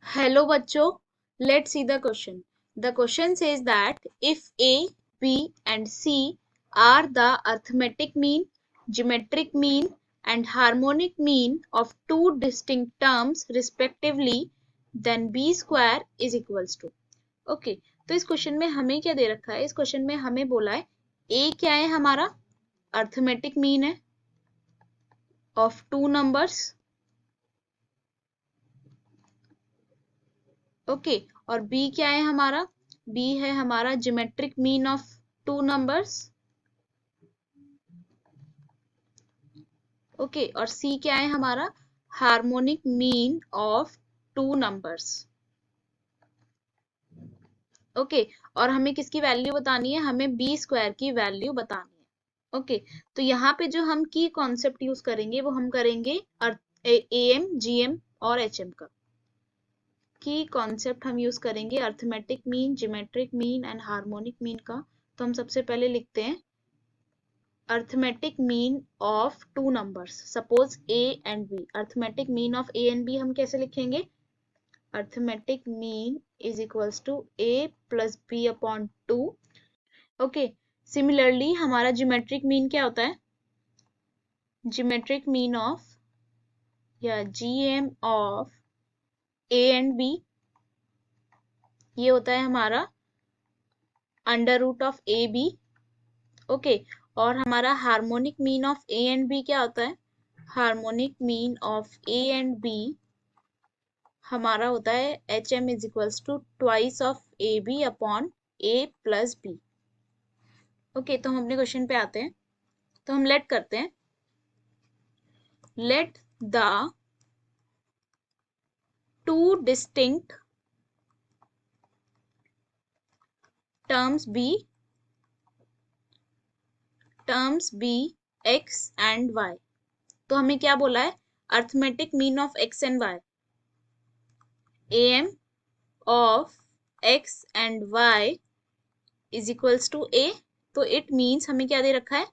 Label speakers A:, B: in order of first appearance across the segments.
A: Hello बच्चों, let's see the question. The question says that if A, B and C are the arithmetic mean, geometric mean and harmonic mean of two distinct terms respectively, then B square is equals to. Okay, तो इस question में हमें क्या दे रखा है? इस question में हमें बोला है A क्या है हमारा? अर्थमेटिक मीन है ऑफ टू नंबर्स. ओके और b क्या है हमारा? b है हमारा geometric mean of two numbers. Okay और c क्या है हमारा? Harmonic mean of two numbers. Okay और हमें किसकी वैल्यू बतानी है? हमें b स्क्वायर की वैल्यू बतानी है. ओके तो यहाँ पे जो हम की कॉन्सेप्ट यूज करेंगे वो हम करेंगे am, gm और hm का. की कॉन्सेप्ट हम यूज करेंगे arithmetic mean, geometric mean and harmonic mean का. तो हम सबसे पहले लिखते हैं arithmetic mean of two numbers. Suppose a and b. Arithmetic mean of a and b हम कैसे लिखेंगे? Arithmetic mean is equals to a plus b upon 2. Okay similarly हमारा ज्योमेट्रिक मीन क्या होता है? ज्योमेट्रिक मीन ऑफ या gm ऑफ a and b ये होता है हमारा under root of a b. Okay और हमारा harmonic mean of a and b क्या होता है? Harmonic mean of a and b हमारा होता है H M is equals to twice of a b upon a plus b. Okay तो हम अपने क्वेश्चन पे आते हैं. तो हम लेट करते हैं. Let the two distinct terms be x and y. तो हमें क्या बोला है? Arithmetic mean of x and y. am of x and y is equals to a. तो it means हमें क्या दे रखा है?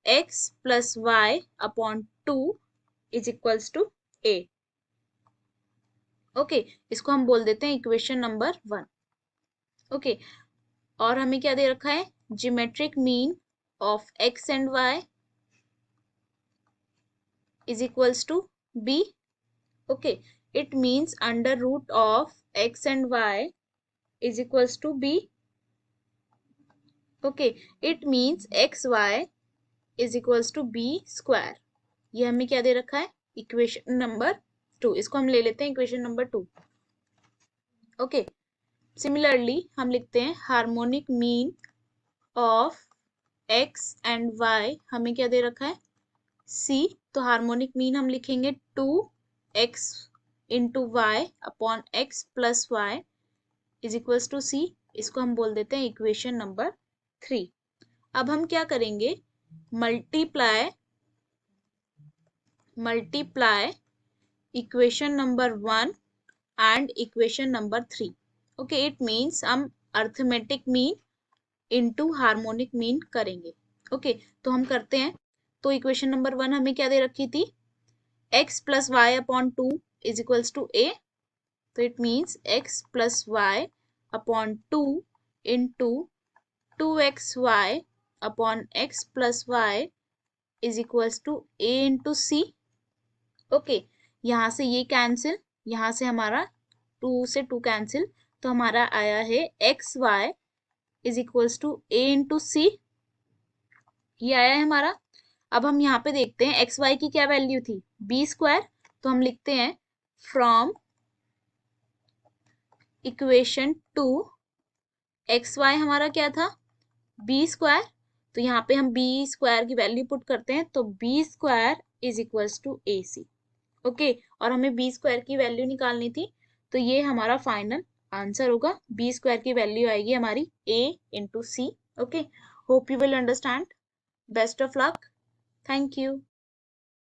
A: x plus y upon 2 is equals to a. Okay इसको हम बोल देते हैं इक्वेशन नंबर 1. ओके और हमें क्या दे रखा है? Geometric mean of x and y is equals to b. Okay it means under root of x and y is equals to b. Okay it means x y is equals to b square. ये हमें क्या दे रखा है? Equation number 2. इसको हम ले लेते हैं इक्वेशन नंबर 2. ओके सिमिलरली हम लिखते हैं harmonic mean of x and y हमें क्या दे रखा है? सी. तो हार्मोनिक मीन हम लिखेंगे 2x into y upon x plus y is equals to c. इसको हम बोल देते हैं इक्वेशन नंबर 3. अब हम क्या करेंगे? Multiply equation number 1 and equation number 3. Okay it means हम arithmetic mean into harmonic mean करेंगे. ओके तो हम करते हैं. तो इक्वेशन नंबर 1 हमें क्या दे रखी थी? x plus y upon 2 is equals to a. तो it means x plus y upon 2 into 2xy upon x plus y is equals to a into c. Okay यहाँ से ये कैंसिल, यहाँ से हमारा 2 से 2 कैंसिल. तो हमारा आया है x y is equals to a into c. ये आया है हमारा. अब हम यहाँ पे देखते हैं एक्स वाई की क्या वैल्यू थी? B square. तो हम लिखते हैं फ्रॉम इक्वेशन 2 एक्स वाई हमारा क्या था? B square. तो यहाँ पे हम बी स्क्वायर की वैल्यू पुट करते हैं. तो b square is equals to a c. Okay और हमें बी स्क्वायर की वैल्यू निकालनी थी. तो ये हमारा फाइनल आंसर होगा. बी स्क्वायर की वैल्यू आएगी हमारी a into c. Okay hope you will understand. Best of luck. Thank you.